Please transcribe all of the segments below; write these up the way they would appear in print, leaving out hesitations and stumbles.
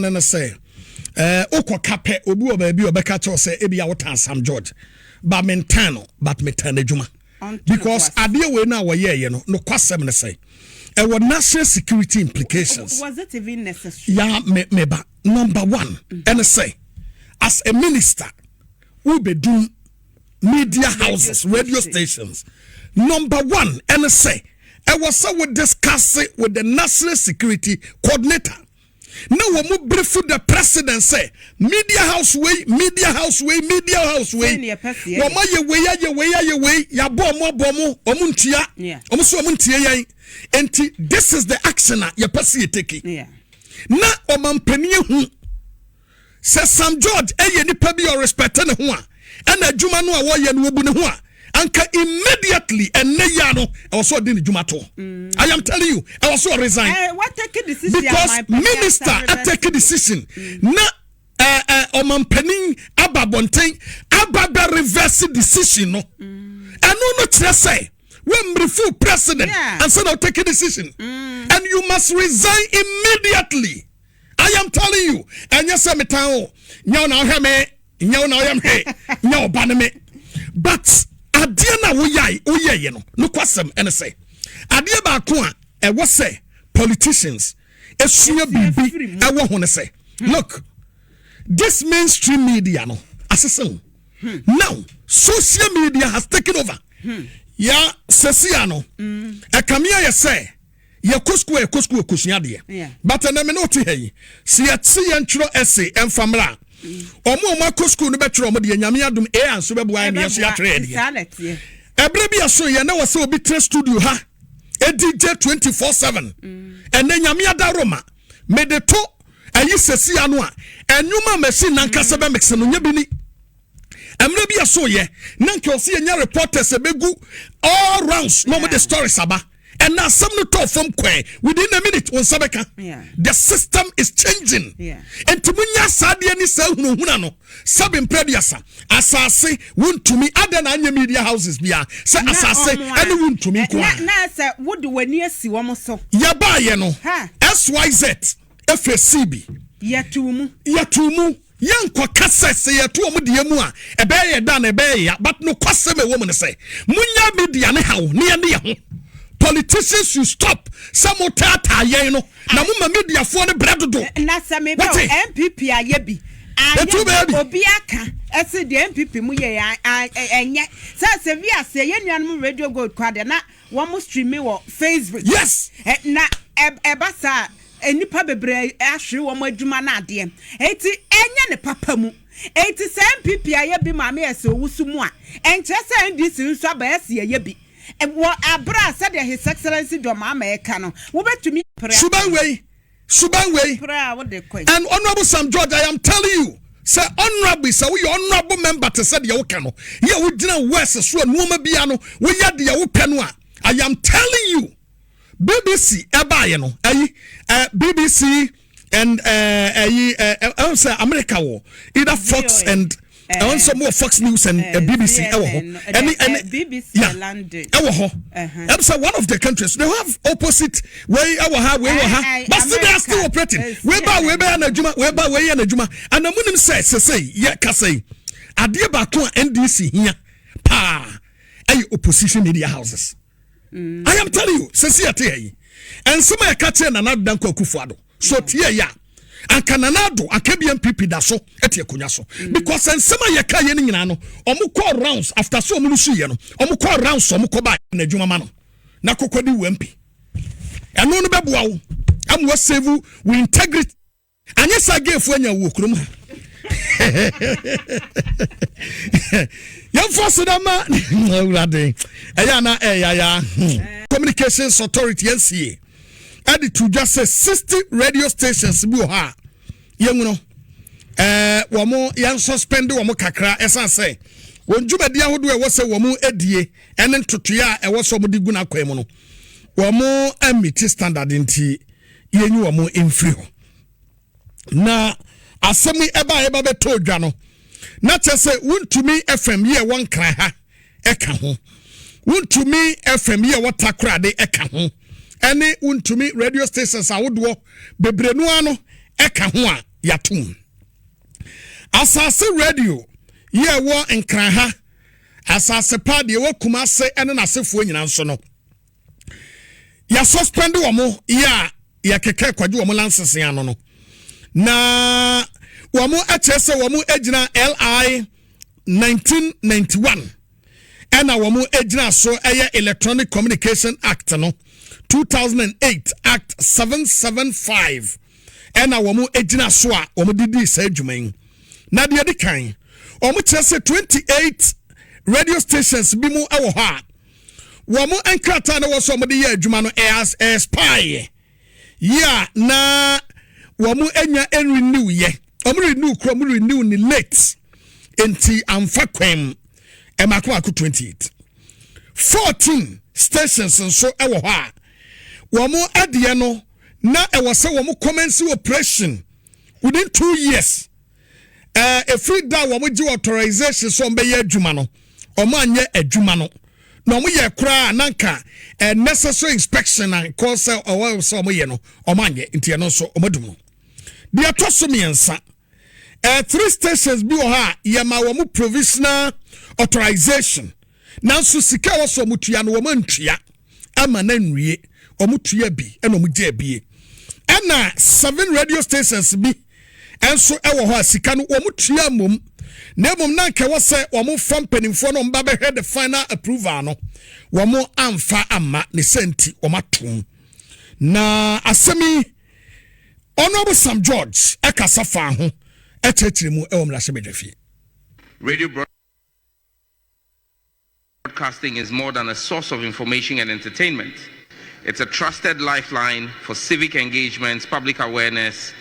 mena say oko kape obi oba bi obeka cho say ebi ya wotan Sam George ba mentano but metana adwuma because ade we na wo ye no kwasem ne say national security implications. Was it even necessary? Yeah, meba number one and say as a minister who be do media houses, radio stations. Number one, and say, I was so we discuss it with the national security coordinator. Now we move brief the president say media house way. Wama ye way ya bomo omuntia. Omuso omuntia yan. Enti this is the action ya pesi take. Yeah. Na omampaniye hu. Say Sam George eye nipa bi o respect ne ho a. And adwuma no a wo ye no obu ne ho a. Anka immediately and Neyano also did Jumato. I am telling you, I also resign. What take a decision? Because minister I take a decision. Na Omanpening Abba Bontain Abba reverse decision. No. And no say when refu president and said I'll take a decision. And you must resign immediately. I am telling you. And yes, I'm town. No, now me. No, now I am hey. No, baname. But adia na wo ye no kwasem ene say adia ba ko a e wo say politicians esua bibi e wo ho ne say look this mainstream media no asesen now social media has taken over ya sesia no e kamia ye say ye kosku kusua de but na me no te hey si ye ntro essay enfamra omo akosku no betro omo de nyame adum e anso beboa ne yeso ya trade ebre bia so ye na wose obi tre studio ha edj 24/7 ene nyame adaroma me de to ayi sesi anu a enwuma machine nankasa be mix no nya bini emre bia so ye nanke o se nya reporters ebegu all rounds no mo the stories aba. And now some no talk from kwe within a minute on Sabeka. The system is changing. And to munya sadi ani sa huna no sabin prediasa asase won to me other than media houses bia say asase any won to me kwa na say would wani asi wo mo so ya ba ye no SYZ FCB yatumu yankwa kasa say yatu omo de mu a ebe ye da na ebe ya but no kwasem e wo mo ne say munya media ne hawo ne ye ho. Politicians should stop. Some tata ye no. Na muma media for the bread do. Na some MPP ayebi. Obiaka. Ese the MPP mu ye enye. Say via say ye nuanum radio gold kwade na wo mo stream wo Facebook. Yes. Na ebasa enipa bebre ahwe wo mo adwuma na ade. Eti enye ne papa mu. Eti say MPP ayebi ma me ese owusu mu a. Enche say Ndc nso aba ese ayebi. What Abra said His Excellency Domama Ekano. Wobetumi Suban way. And Honorable Sam George, I am telling you, sir, honorable, sir, we honorable member to say the Okano. Yeah, we didn't west so Numa Biano, we had the Openwa. I am telling you, BBC Ebayano, BBC and America war, either Fox and also more Fox News and BBC. BBC London. That's one of the countries. They have opposite way but still they are still operating. And the Munim say, yeah, Kasei. Adiaba to NDC here. Pa. Opposition media houses. I am telling you, Cecilia. And some are catching another Danko Kufuado. So tia. And Cananado, a KBM PP da so, etia kunyaso. Because and some ye ka ye nyina no, omu call rounds after so mu su ye no, omu call rounds omu ko ba na adwuma ma no. Na kokodi wempi. Eno no beboa wo. Am wo save with integrity. Anye sagefu anya wo krom ha. Yam force da ma. Urade. Eya na ya. Communications Authority NCA. Added to just say 60 radio stations bi ha yemu no wo mo yan suspend wo mo kakra esa say won djumadi ahodo e wo se wo mo adie ene ntotoya e wo so mo digu na kwai mo no wo mo amiti standard nti yenyu wo mo emfiri ho na asemi eba beto dwa no na chese wontumi FM ye won kran ha eka ho wontumi FM ye wotakra de eka ho ene untumi radio stations awodo bebrenu ano eka ho a yatum asase radio ye wo nkranha asase pa de wo kumase ene nasefo nyina nso no ya suspend wo mo ya keke kwaje wo mo license ya no na wo mo achese wo mo ejina LI 1991 ena wo mo ejina so eye Electronic Communication Act no 2008 Act 775 ena wo mo ejina so a wo mo didi sa adwuman na de kan wo mo chese 28 radio stations bi mu ewo ha wo mo enkrata na wo so mo de ye adwuma no as spy na wo mo enya renew ye o mo renew kro mo renew ni late enti amfa kwem e makwa 28 14 stations nso ewo ha wo mo adie no na ewo se wo mo commence operation within 2 years every day wo mo gi authorization so mbe ye adwuma no o mo anye adwuma no na mo ye kura nanka necessary inspection and cause o so mo ye no o mo anye enti no so o madum no de atoso miensa 3 stations bi o ha ye ma wo mo provisional authorization nanso sika wo so mutua no wo mantua ama na nwie o mutua bi ena o mugye bie ena 7 radio stations bi enso ewo ho sika no wo mutua mom na mom na nke wo se wo mo fam panimfo no mba be the final approval no wo mo amfa amma ne senti wo matom na asemi Honorable Sam George ekasa fa ho etechiri mu ewo mla sebedefie. Radio broadcasting is more than a source of information and entertainment. It's a trusted lifeline for civic engagements, public awareness,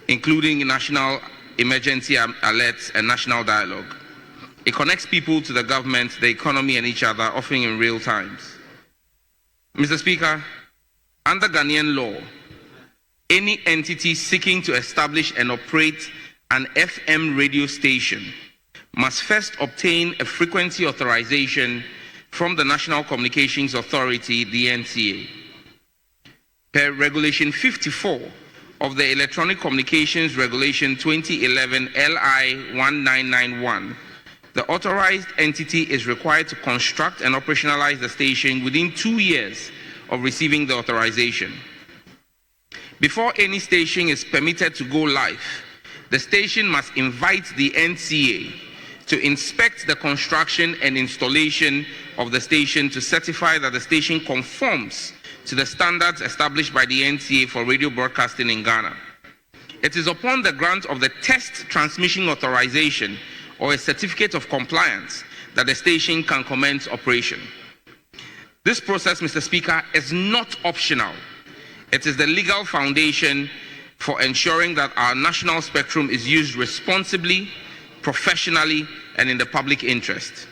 including national emergency alerts and national dialogue. It connects people to the government, the economy, and each other, often in real times. Mr. Speaker, under Ghanaian law, any entity seeking to establish and operate an FM radio station must first obtain a frequency authorization from the National Communications Authority, the NCA. Per Regulation 54 of the Electronic Communications Regulation 2011 LI 1991, the authorized entity is required to construct and operationalize the station within 2 years of receiving the authorization. Before any station is permitted to go live, the station must invite the NCA to inspect the construction and installation of the station to certify that the station conforms to the standards established by the NCA for radio broadcasting in Ghana. It is upon the grant of the test transmission authorization or a certificate of compliance that the station can commence operation. This process, Mr. Speaker, is not optional. It is the legal foundation for ensuring that our national spectrum is used responsibly, professionally, and in the public interest.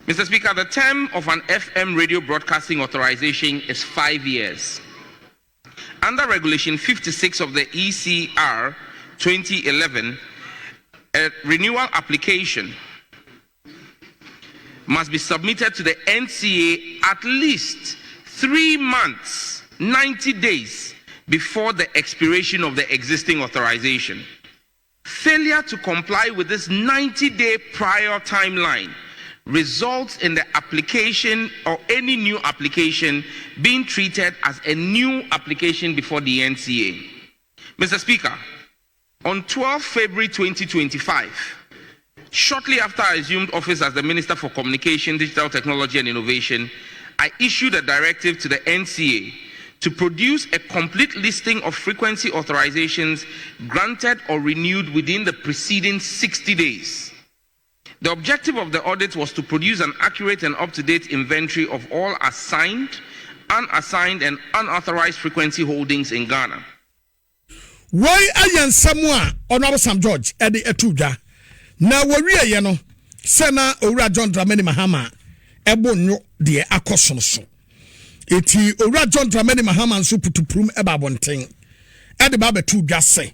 Mr. Speaker, the term of an FM radio broadcasting authorization is 5 years. Under Regulation 56 of the ECR 2011, a renewal application must be submitted to the NCA at least 3 months, 90 days before the expiration of the existing authorization. Failure to comply with this 90-day prior timeline results in the application or any new application being treated as a new application before the NCA. Mr. Speaker, on 12 February 2025, shortly after I assumed office as the Minister for Communication, Digital Technology and Innovation, I issued a directive to the NCA to produce a complete listing of frequency authorizations granted or renewed within the preceding 60 days. The objective of the audit was to produce an accurate and up-to-date inventory of all assigned, unassigned, and unauthorized frequency holdings in Ghana. Why ayan Samoa Honorable Sam George Eddie Etuja na wawie ye no sena Owura John Dramani Mahama ebo nyo de akosonso eti Owura John Dramani Mahama nso putuprum eba bonten ede ba betu dwa se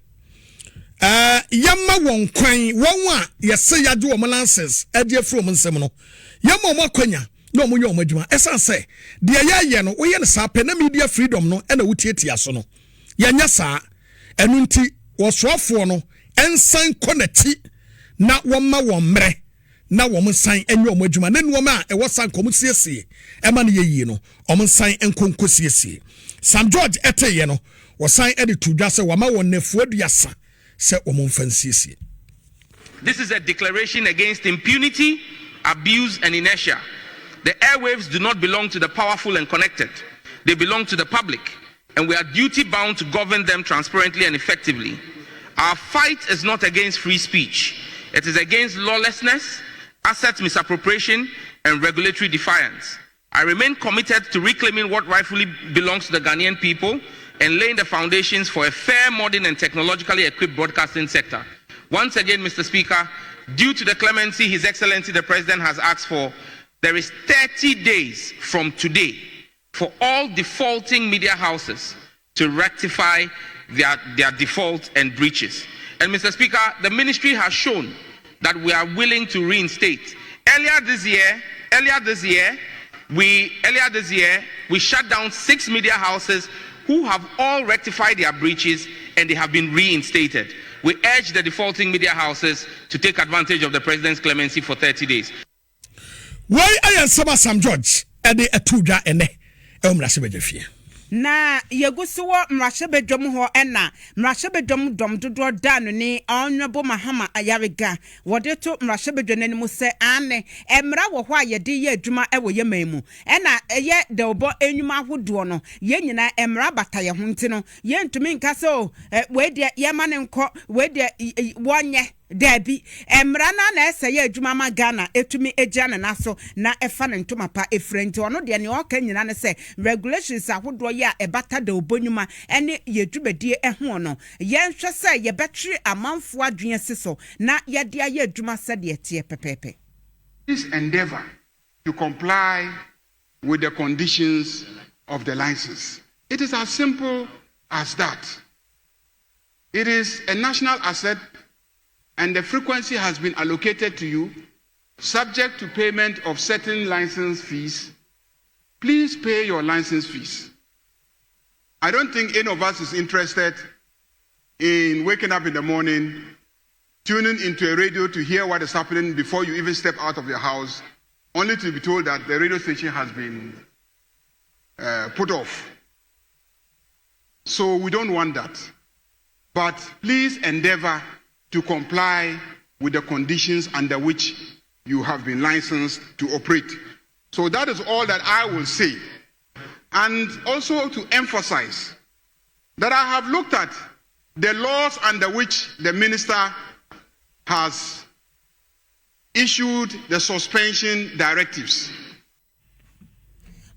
yamma won kwan won a yese yade wo lances ede afro mo nsem no yamma mo akwanya na mo nyo mo adwuma esan se de ye no wo ye ne sa pe na media freedom no e na wutietia so no yanya saa ɛno nti wɔsoafoɔ no ɛnsan kɔ n'akyi na wɔma wɔn mmerɛ na wɔn san enye wɔn adwuma na nneɛma a ɛwɔ san kɔm siesie ɛma no yɛyie no wɔn san nkonko siesie Sam George ɛtɛyɛ no wɔsan ɛde to dwa sɛ wɔma wɔn nafuo aduasa sɛ wɔn mfa nsiesie. This is a declaration against impunity, abuse, and inertia. The airwaves do not belong to the powerful and connected. They belong to the public, and we are duty-bound to govern them transparently and effectively. Our fight is not against free speech. It is against lawlessness, asset misappropriation, and regulatory defiance. I remain committed to reclaiming what rightfully belongs to the Ghanaian people and laying the foundations for a fair, modern, and technologically equipped broadcasting sector. Once again, Mr. Speaker, due to the clemency His Excellency the President has asked for, there is 30 days from today for all defaulting media houses to rectify their default and breaches. And Mr. Speaker, the ministry has shown that we are willing to reinstate. Earlier this year, we shut down 6 media houses who have all rectified their breaches and they have been reinstated. We urge the defaulting media houses to take advantage of the President's clemency for 30 days. Why I am Sam George and the Atuja and the na yegusuwo mrashebedom ho ena mrashebedom dom dodo danu ni Honorable Mahama Ayariga wode to mrashebedom nanimu se ane emra wo ho ayede ye adwuma ewo ye memu ena eye de obo enwuma ahodo no ye nyina emra bataye ho ntino ye ntumi nka so we de ye ma ne nko we de wonye Debi emra na ese ye adwuma ma Ghana etumi egya ne naso na efa ne ntoma pa efrenti ono de ne oka nyina ne se regulations ahodo ye a ebata de obonyuma ene ye dwubedie eho no ye nhwe se ye betri amanfo adwen siso na ye de ye adwuma se de tie pepepe. This endeavor to comply with the conditions of the license. It is as simple as that. It is a national asset and the frequency has been allocated to you, subject to payment of certain license fees. Please pay your license fees. I don't think any of us is interested in waking up in the morning, tuning into a radio to hear what is happening before you even step out of your house, only to be told that the radio station has been put off. So we don't want that. But please endeavor to comply with the conditions under which you have been licensed to operate. So that is all that I will say. And also to emphasize that I have looked at the laws under which the minister has issued the suspension directives.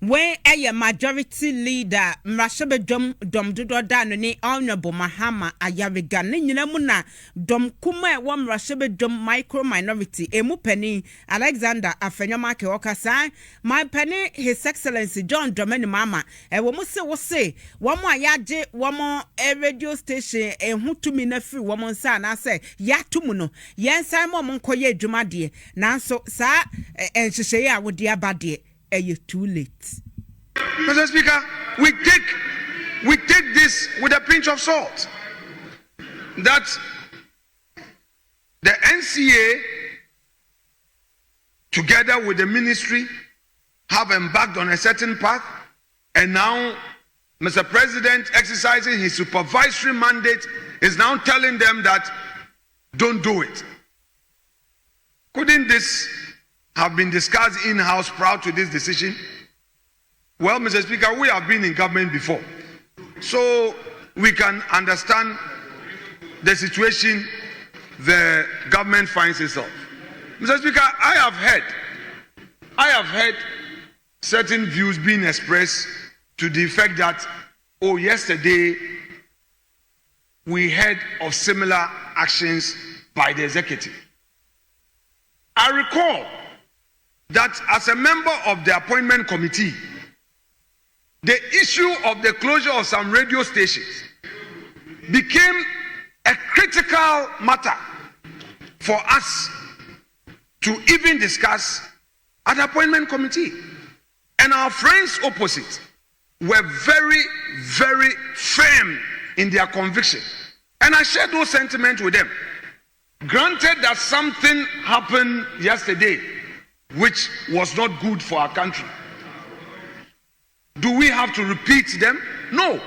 When a majority leader mrashebedom dom dodo danu ni Honorable Mahama Ayariga ni nyina mu na dom kuma e wo mrashebedom micro minority emu pani Alexander Afenyoma ke okasa my penny His Excellency John Dramani Mama e wo mu se wo se wo mo ayaje wo mo radio station ehutumi na free wo mo nsa na se yatumu no yensan mo nkoye adwuma de nanso sa enhyehyeye a wo de abade you're too late. Mr. Speaker, we take this with a pinch of salt. That the NCA, together with the ministry, have embarked on a certain path, and now Mr. President, exercising his supervisory mandate, is now telling them that don't do it. Couldn't this have been discussed in-house prior to this decision? Well, Mr. Speaker, we have been in government before, so we can understand the situation the government finds itself. Mr. Speaker, I have heard certain views being expressed to the effect that, oh, yesterday we heard of similar actions by the executive. I recall that as a member of the appointment committee, the issue of the closure of some radio stations became a critical matter for us to even discuss at the appointment committee. And our friends opposite were very, very firm in their conviction And I shared those sentiments with them. Granted that something happened yesterday which was not good for our country. Do we have to repeat them? No.